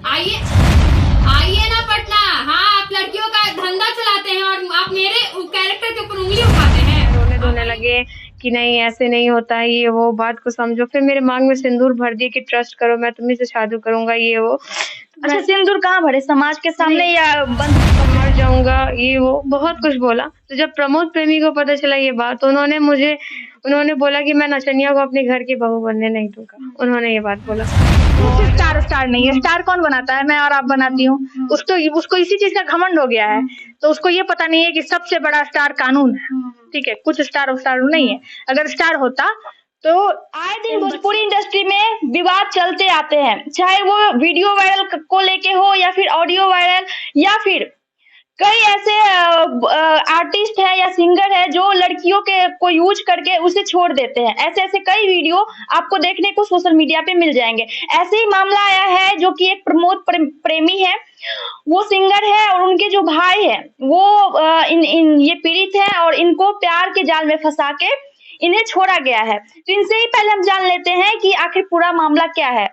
आइए आइए ना पटना। हाँ, आप लड़कियों का धंधा चलाते हैं और आप मेरे कैरेक्टर के ऊपर उंगली उठाते हैं। रोने धोने लगे कि नहीं ऐसे नहीं होता, ये वो बात को समझो। फिर मेरे मांग में सिंदूर भर दिए कि ट्रस्ट करो, मैं तुम्ही से शादी करूंगा, ये वो। अच्छा, सिंदूर कहाँ भरे, समाज के सामने या बंद मर जाऊंगा, ये वो बहुत कुछ बोला। तो जब प्रमोद प्रेमी को पता चला ये बात, तो उन्होंने बोला कि मैं नचनिया को अपने घर की बहू बनने नहीं दूंगा। उन्होंने ये बात बोला। स्टार नहीं है। स्टार कौन बनाता है? मैं और आप बनाती हूँ। उसको इसी चीज का घमंड हो गया है। तो उसको ये पता नहीं है कि सबसे बड़ा स्टार कानून है। ठीक है, कुछ स्टार नहीं है। अगर स्टार होता तो आए दिन भोजपुरी इंडस्ट्री में विवाद चलते आते हैं, चाहे वो वीडियो वायरल को लेके हो या फिर ऑडियो वायरल, या फिर कई ऐसे आर्टिस्ट है या सिंगर है जो लड़कियों के को यूज करके उसे छोड़ देते हैं। ऐसे कई वीडियो आपको देखने को सोशल मीडिया पे मिल जाएंगे। ऐसे ही मामला आया है जो कि एक प्रमोद प्रेमी है, वो सिंगर है और उनके जो भाई है वो ये पीड़ित है और इनको प्यार के जाल में फंसा के इन्हें छोड़ा गया है। तो इनसे ही पहले हम जान लेते हैं कि आखिर पूरा मामला क्या है।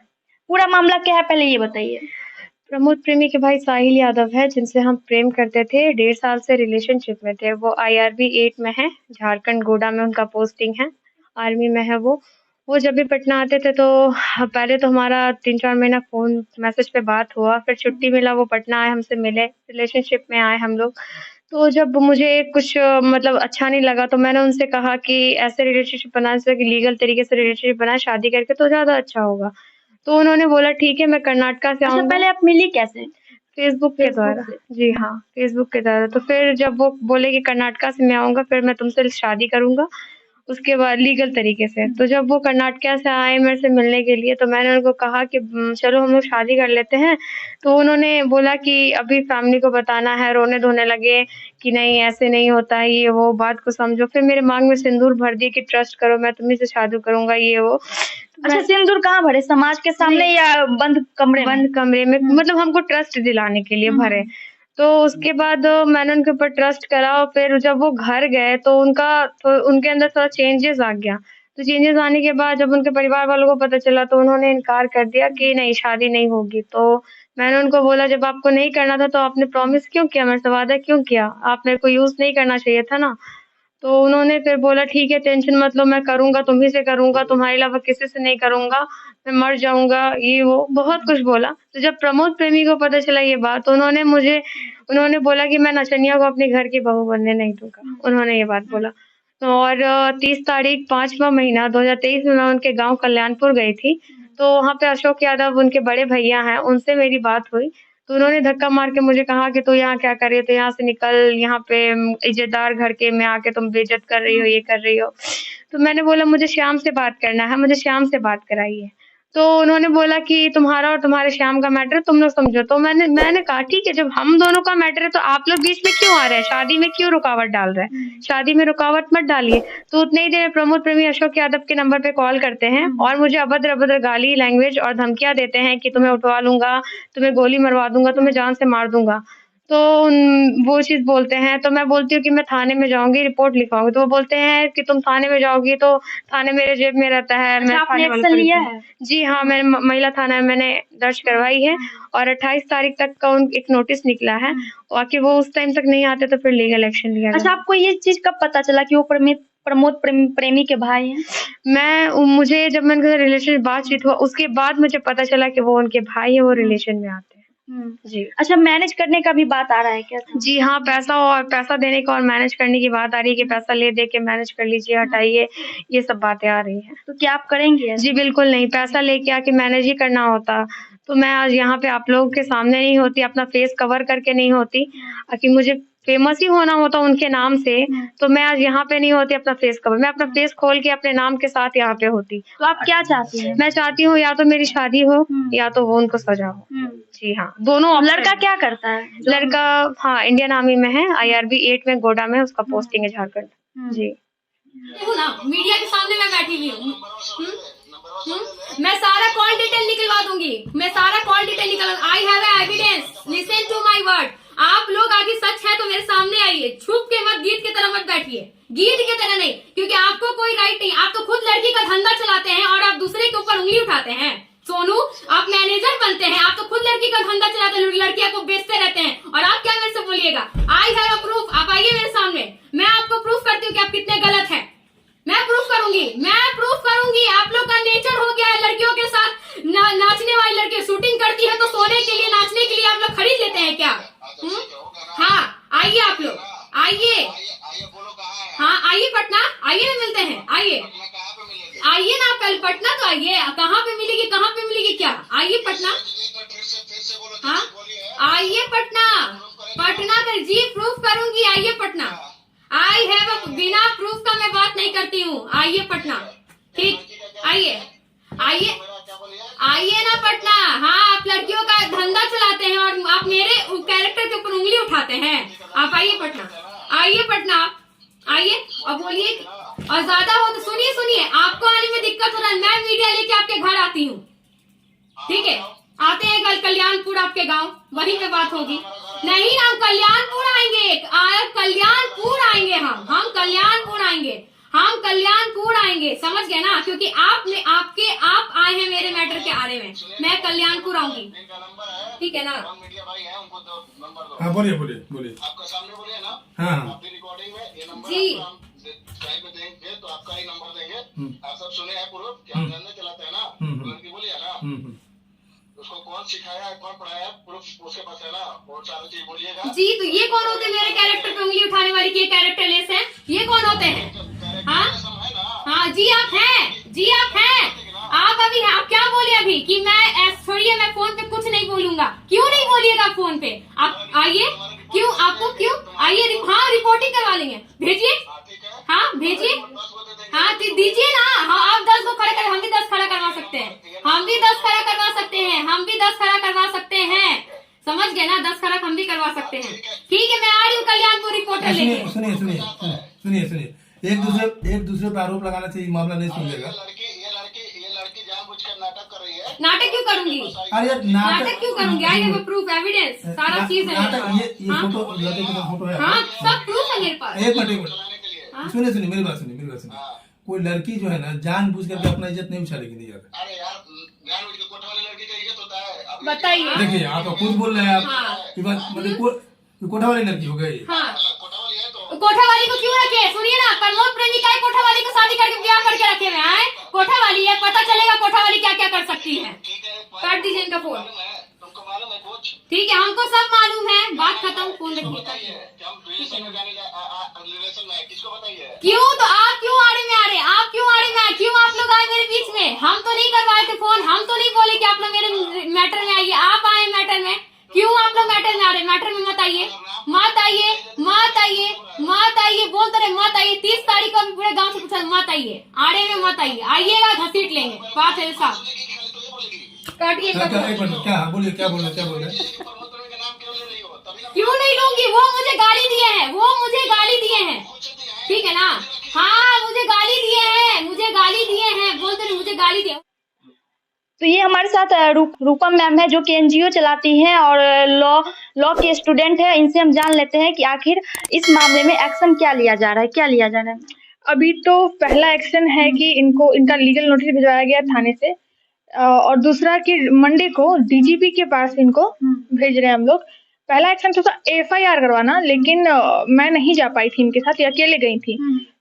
पहले ये बताइए। प्रमोद प्रेमी के भाई साहिल यादव है, जिनसे हम प्रेम करते थे। 1.5 साल से रिलेशनशिप में थे। वो IRB 8 में है, झारखंड गोडा में उनका पोस्टिंग है, आर्मी में है वो जब भी पटना आते थे तो पहले तो हमारा 3-4 महीना फोन मैसेज पे बात हुआ। फिर छुट्टी मिला, वो पटना आए, हमसे मिले, रिलेशनशिप में आए हम लोग। तो जब मुझे कुछ मतलब अच्छा नहीं लगा, तो मैंने उनसे कहा कि ऐसे रिलेशनशिप बनाने से, लीगल तरीके से रिलेशनशिप बनाए शादी करके, तो ज्यादा अच्छा होगा। तो उन्होंने बोला ठीक है, मैं कर्नाटका से अच्छा, आऊंगा। पहले आप मिली कैसे? फेसबुक के द्वारा। जी हाँ, फेसबुक के द्वारा। तो फिर जब वो बोले कि कर्नाटका से मैं आऊंगा, फिर मैं तुमसे शादी करूंगा, उसके बाद लीगल तरीके से। तो जब वो कर्नाटका से आए मेरे से मिलने के लिए, तो मैंने उनको कहा कि चलो हम लोग शादी कर लेते हैं। तो उन्होंने बोला कि अभी फैमिली को बताना है। रोने धोने लगे कि नहीं ऐसे नहीं होता, ये वो बात को समझो। फिर मेरे मांग में सिंदूर भर दिए कि ट्रस्ट करो, मैं तुम्ही से शादी करूंगा, ये वो। अच्छा, सिंदूर कहाँ भरे, समाज के सामने या बंद कमरे में? मतलब हमको ट्रस्ट दिलाने के लिए भरे। तो उसके बाद मैंने उनके ऊपर ट्रस्ट करा, और फिर जब वो घर गए तो उनके अंदर थोड़ा चेंजेस आ गया। तो चेंजेस आने के बाद जब उनके परिवार वालों को पता चला, तो उन्होंने इनकार कर दिया कि नहीं, शादी नहीं होगी। तो मैंने उनको बोला, जब आपको नहीं करना था तो आपने प्रॉमिस क्यों किया, मेरे से वादा क्यों किया, आप मेरे को यूज नहीं करना चाहिए था ना। तो उन्होंने फिर बोला ठीक है, टेंशन मत लो, मैं करूंगा, तुम्ही से करूंगा, तुम्हारे अलावा किसी से नहीं करूंगा, मैं मर जाऊंगा, ये वो बहुत कुछ बोला। तो जब प्रमोद प्रेमी को पता चला ये बात, तो उन्होंने बोला कि मैं नचनिया को अपने घर की बहू बनने नहीं दूंगा। उन्होंने ये बात बोला। तो और 30 तारीख 5वां महीना 2023 में मैं उनके गांव कल्याणपुर गई थी। तो वहाँ पे अशोक यादव उनके बड़े भैया हैं, उनसे मेरी बात हुई। तो उन्होंने धक्का मार के मुझे कहा कि तू यहाँ क्या कर रही है, तो यहाँ से निकल, यहाँ पे इज्जतदार घर के में आके तुम बेइज्जत कर रही हो, ये कर रही हो। तो मैंने बोला मुझे श्याम से बात करना है, मुझे श्याम से बात कराइए। तो उन्होंने बोला कि तुम्हारा और तुम्हारे श्याम का मैटर तुम लोग समझो। तो मैंने कहा ठीक है, जब हम दोनों का मैटर है तो आप लोग बीच में क्यों आ रहे हैं, शादी में क्यों रुकावट डाल रहे हैं, शादी में रुकावट मत डालिए। तो उतने ही देर में प्रमोद प्रेमी अशोक यादव के नंबर पे कॉल करते हैं और मुझे अभद्र अभद्र गाली लैंग्वेज और धमकियां देते हैं कि तुम्हें उठवा लूंगा, तुम्हें गोली मरवा दूंगा, तुम्हें जान से मार दूंगा। तो वो चीज़ बोलते हैं। तो मैं बोलती हूँ कि मैं थाने में जाऊँगी, रिपोर्ट लिखवाऊँगी। तो वो बोलते हैं कि तुम थाने में जाओगी तो थाने मेरे जेब में रहता है। अच्छा, मैं आपने थाने वालों एक्शन को लिया रिपोर्ट- है? जी हाँ, मैंने महिला थाना में मैंने दर्ज करवाई है और 28 तारीख तक का एक नोटिस निकला है। बाकी वो उस टाइम तक नहीं आते तो फिर लीगल एक्शन लिया अच्छा, जाएगा। आपको ये चीज कब पता चला कि वो प्रमोद प्रेमी के भाई हैं? मुझे जब मैं उनके रिलेशन बातचीत हुआ, उसके बाद मुझे पता चला कि वो उनके भाई है, वो रिलेशन में आते हैं। जी। अच्छा, मैनेज करने का भी बात आ रहा है क्या? जी हाँ, पैसा देने का और मैनेज करने की बात आ रही है कि पैसा ले दे के मैनेज कर लीजिए, हटाइए, ये सब बातें आ रही हैं। तो क्या आप करेंगी ऐसा? जी बिल्कुल नहीं, पैसा लेके आके मैनेज ही करना होता, तो मैं आज यहाँ पे आप लोगों के सामने नहीं होती, अपना फेस कवर करके नहीं होती। कि मुझे फेमस ही होना होता उनके नाम से, तो मैं आज यहाँ पे नहीं होती अपना फेस कवर, मैं अपना फेस खोल के अपने नाम के साथ यहाँ पे होती। तो आप क्या चाहती हैं? मैं चाहती हूँ या तो मेरी शादी हो या तो वो उनको सजा हो। जी हाँ, दोनों option लड़का है। क्या करता है? लड़का हाँ इंडियन आर्मी में है, IRB 8 में गोडा में उसका पोस्टिंग है, झारखंड। जी हूँ ना, मीडिया के सामने मैं बैठी हुई हूँ। मैं सारा कॉल डिटेल निकलवा दूंगी, मैं सारा कॉल डिटेल निकल, I have evidence, listen to my word. आप लोग आगे सच है तो मेरे सामने आइए, छुप के मत, गीत की तरह मत बैठिए, गीत की तरह नहीं, क्योंकि आपको कोई राइट नहीं। आप तो खुद लड़की का धंधा चलाते हैं और आप दूसरे के ऊपर उंगली उठाते हैं। सोनू, आप मैनेजर बनते हैं, आप तो खुद लड़की का धंधा चलाते हैं, लड़कियां को बेचते रहते हैं, और आप क्या मेरे से बोलिएगा? आई हैव अ प्रूफ, आप आइए मेरे सामने, मैं आपको प्रूफ करती हूँ कि आप कितने गलत हैं। मैं प्रूफ करूंगी। आप लोग का नेचर हो गया है लड़कियों के साथ नाचने वाली लड़की शूटिंग करती है तो सोने के लिए, नाचने के लिए आप लोग खरीद लेते हैं क्या? हाँ, आइए आप लोग, आइए। हाँ, आइए पटना, आइए ना, मिलते हैं, आइए ना, कल पटना तो आइए। कहाँ पे मिलेगी क्या? आइए पटना। हाँ, आइए पटना कर जी, प्रूफ करूंगी, आइए पटना। आई हैव, बिना प्रूफ का मैं बात नहीं करती हूँ, आइए पटना। ठीक, आइए ना पटना। हाँ, आप लड़कियों का धंधा चलाते हैं और आप मेरे कैरेक्टर के ऊपर उंगली उठाते हैं। आप आइए पटना, आइए और बोलिए। और ज्यादा हो तो सुनिए, आपको आने में दिक्कत हो रहा है, मैं मीडिया लेके आपके घर आती हूँ, ठीक है? आते हैं कल कल्याणपुर आपके गांव, वहीं पे बात होगी। नहीं, हम कल्याणपुर आएंगे, हम कल्याणपुर आएंगे, समझ गए ना? क्योंकि आप आए हैं मेरे मैटर के आड़े में, मैं कल्याणपुर आऊंगी, ठीक है ना? हाँ, बोलिए। आपका सामने बोलिए ना। हाँ, आपकी रिकॉर्डिंग में ये नंबर जी। टाइम पे देंगे तो आपका ही नंबर देंगे। आप सब सुने हैं पूर्व क्या धंधा चलाते हैं ना, लड़की बोलिए ना, उसको कौन सिखाया है, कौन पढ़ाया है, प्रूफ उसके पास है ना, बहुत सारी चीज बोलिएगा। जी, तो ये कौन होते हैं मेरे कैरेक्टर पे उंगली उठाने वाले की? कैरेक्टर लेस है, ये कौन होते हैं? हाँ, जी आप हैं। आप क्या बोले अभी कि मैं छोड़िए, मैं फोन पे कुछ नहीं बोलूंगा। क्यों नहीं बोलिएगा फोन पे? आप आइए, क्यों आइए। हाँ, रिपोर्टिंग करवा लेंगे, भेजिए। हाँ, भेजिए। हाँ, तो दीजिए ना। हाँ, आप 10 को खड़ा कर, हम भी 10 खड़ा करवा सकते हैं, हम भी 10 खड़ा करवा सकते हैं, समझ गए ना? 10 खड़ा हम भी करवा सकते हैं। ठीक है, मैं आ रही हूँ कल्याणपुर रिपोर्टर लेके। सुनिए। एक दूसरे पे आरोप लगाना चाहिए, मामला नहीं सुनेगा। ये लड़की जानबूझकर नाटक कर रही है। नाटक क्यों करूंगी? अरे यार, नाटक क्यों करूंगी? आई हैव प्रूफ, एविडेंस, सारा चीज है मेरे पास। ये फोटो लड़के का फोटो है। हाँ, सब प्रूफ है मेरे पास। एक मिनट, सुनिए, मेरी बात सुनिए। कोई लड़की जो है ना, जानबूझ करके अपना इज्जत नहीं उछालेगी, नहीं जाता। अरे यार, जानबूझ के कोठा वाली लड़की का इज्जत होता है। बताइए। देखिए, आप खुद बोल रहे हैं, आप मतलब कोठा वाली लड़की हो गई। हाँ, कोठा वाली है तो कोठा वाली को क्यों रखे? सुनिए ना, प्रमोद प्रेमिका है, कोठा वाली को शादी करके ब्याह करके रखे हुए हैं। कोठा वाली है, पता चलेगा कोठा वाली क्या क्या कर सकती है। ठीक है, काट दीजिए इनका फोन। तुमको मालूम है कुछ? ठीक है, हमको सब मालूम है, बात खत्म, फोन रखिए। बताइए कि हम रिलेशन में जाने रिलेशन में है, किसको बताइए? क्यों? तो आप क्यों आड़े में आ रहे? क्यों आप लोग आए मेरे बीच में? हम तो नहीं करवाए थे फोन, हम तो नहीं बोले कि आप लोग मेरे मैटर में आइए, आप आए मैटर में। क्यों आप लोग मैटर में आ रहे? मैटर में मत आइए, बोलते रहे मत आइए। 30 तारीख को पूरे गांव से पूछा, मत आइए, आड़े में मत आइए, आइएगा घसीट लेंगे। बात है साहब, काटिए। क्या बोलिए, क्या बोल रहे? प्रमोद का नाम क्यों ले रही हो? तभी ना क्यों नहीं लूंगी? वो मुझे गाली दिए हैं, ठीक है ना? हाँ, मुझे गाली दिए हैं, बोलते रहे मुझे गाली दिया। तो ये हमारे साथ रूपम मैम है, जो कि एनजीओ चलाती हैं और लॉ की स्टूडेंट है। इनसे हम जान लेते हैं कि आखिर इस मामले में एक्शन क्या लिया जा रहा है। अभी तो पहला एक्शन है कि इनका लीगल नोटिस भिजवाया गया थाने से, और दूसरा कि मंडे को डीजीपी के पास इनको भेज रहे हैं हम लोग। पहला एक्शन तो था एफआईआर करवाना, लेकिन मैं नहीं जा पाई थी इनके साथ, ये अकेले गई थी।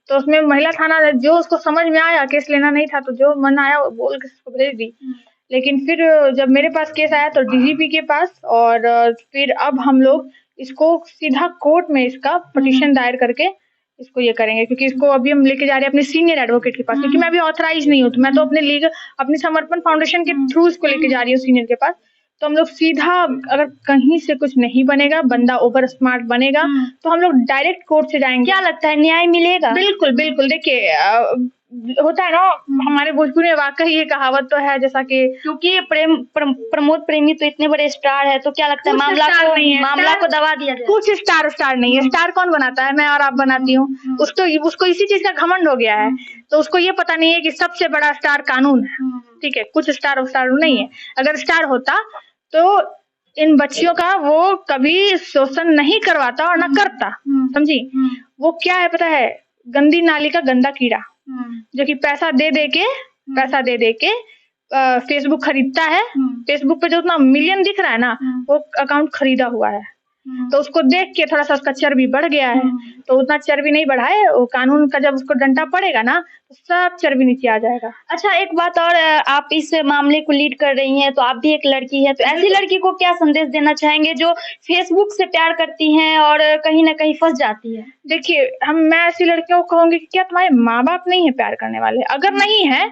तो उसमें महिला थाना जो उसको समझ में आया, केस लेना नहीं था तो जो मन आया वो बोल के उसको भेज दी। लेकिन फिर जब मेरे पास केस आया तो डीजीपी के पास, और फिर अब हम लोग इसको सीधा कोर्ट में इसका पिटीशन दायर करके इसको ये करेंगे, क्योंकि इसको अभी हम लेके जा रहे हैं अपने सीनियर एडवोकेट के पास, क्योंकि मैं अभी ऑथराइज नहीं हूँ। तो मैं तो अपने समर्पण फाउंडेशन के थ्रू इसको लेके जा रही हूँ सीनियर के पास। तो हम लोग सीधा, अगर कहीं से कुछ नहीं बनेगा, बंदा ओवर स्मार्ट बनेगा, तो हम लोग डायरेक्ट कोर्ट से जाएंगे। क्या लगता है, न्याय मिलेगा? बिल्कुल। देखिए, होता है ना हमारे भोजपुरी में वाकई ये कहावत तो है, जैसा कि क्योंकि प्रमोद प्रेमी तो इतने बड़े स्टार है, तो क्या लगता है मामला को दबा दिया जाए? कुछ स्टार नहीं है। स्टार कौन बनाता है? मैं और आप बनाती हूँ। उसको इसी चीज का घमंड हो गया है, तो उसको ये पता नहीं है कि सबसे बड़ा स्टार कानून है। ठीक है, कुछ स्टार नहीं है। अगर स्टार होता तो इन बच्चियों का वो कभी शोषण नहीं करवाता और न करता, समझी? वो क्या है पता है? गंदी नाली का गंदा कीड़ा, जो कि पैसा दे दे के फेसबुक खरीदता है, फेसबुक पे जो उतना मिलियन दिख रहा है ना, वो अकाउंट खरीदा हुआ है। तो उसको देख के थोड़ा सा उसका चर्बी बढ़ गया है, तो उतना चर्बी नहीं बढ़ाए, वो कानून का जब उसको डंडा पड़ेगा ना, तो सब चर्बी नीचे आ जाएगा। अच्छा, एक बात और, आप इस मामले को लीड कर रही हैं, तो आप भी एक लड़की हैं, तो ऐसी लड़की को क्या संदेश देना चाहेंगे जो फेसबुक से प्यार करती हैं और कहीं ना कहीं फंस जाती है? देखिए, मैं ऐसी लड़कियों को कहूंगी कि क्या तुम्हारे माँ बाप नहीं है प्यार करने वाले? अगर नहीं है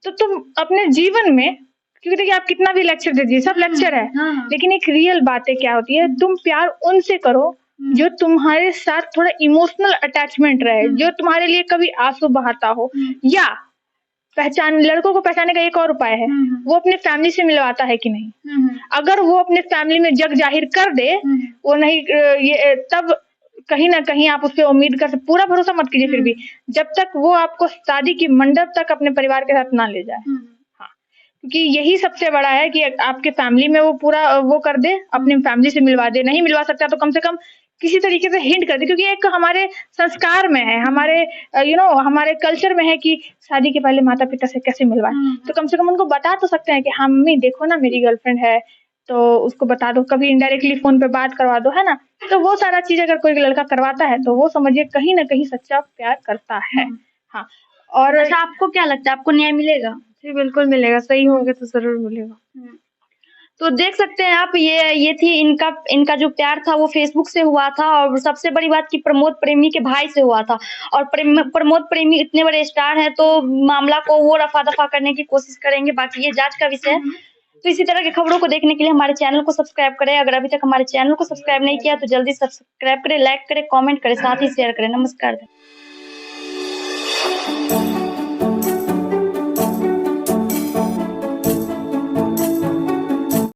तो तुम अपने जीवन में, क्योंकि देखिए आप कितना भी लेक्चर दे दीजिए, सब लेक्चर है, लेकिन एक रियल बातें क्या होती है, तुम प्यार उनसे करो जो तुम्हारे साथ थोड़ा इमोशनल अटैचमेंट रहे, जो तुम्हारे लिए कभी आंसू बहाता हो, या लड़कों को पहचानने का एक और उपाय है, वो अपने फैमिली से मिलवाता है कि नहीं। अगर वो अपने फैमिली में जग जाहिर कर दे, वो नहीं ये तब कहीं ना कहीं आप उससे उम्मीद कर सकते, पूरा भरोसा मत कीजिए फिर भी, जब तक वो आपको शादी की मंडप तक अपने परिवार के साथ ना ले जाए। हाँ, क्योंकि यही सबसे बड़ा है कि आपके फैमिली में वो पूरा वो कर दे, अपनी फैमिली से मिलवा दे, नहीं मिलवा सकता तो कम से कम किसी तरीके से हिंट कर दे, क्योंकि एक हमारे संस्कार में है, हमारे हमारे कल्चर में है कि शादी के पहले माता पिता से कैसे मिलवाएं, तो कम से कम उनको बता तो सकते हैं कि हाँ मम्मी देखो ना मेरी गर्लफ्रेंड है, तो उसको बता दो, कभी इनडायरेक्टली फोन पे बात करवा दो, है ना। तो वो सारा चीज अगर कोई लड़का करवाता है तो वो समझिए कहीं ना कहीं सच्चा प्यार करता है। हाँ, और अच्छा, आपको क्या लगता है, आपको न्याय मिलेगा? जी बिल्कुल मिलेगा, सही होंगे तो जरूर मिलेगा। तो देख सकते हैं आप, ये थी इनका जो प्यार था वो फेसबुक से हुआ था, और सबसे बड़ी बात कि प्रमोद प्रेमी के भाई से हुआ था, और प्रमोद प्रेमी इतने बड़े स्टार हैं, तो मामला को वो रफा दफा करने की कोशिश करेंगे, बाकी ये जांच का विषय है। तो इसी तरह की खबरों को देखने के लिए हमारे चैनल को सब्सक्राइब करें। अगर अभी तक हमारे चैनल को सब्सक्राइब नहीं किया तो जल्दी सब्सक्राइब करें, लाइक करें, कमेंट करें, साथ ही शेयर करें। नमस्कार।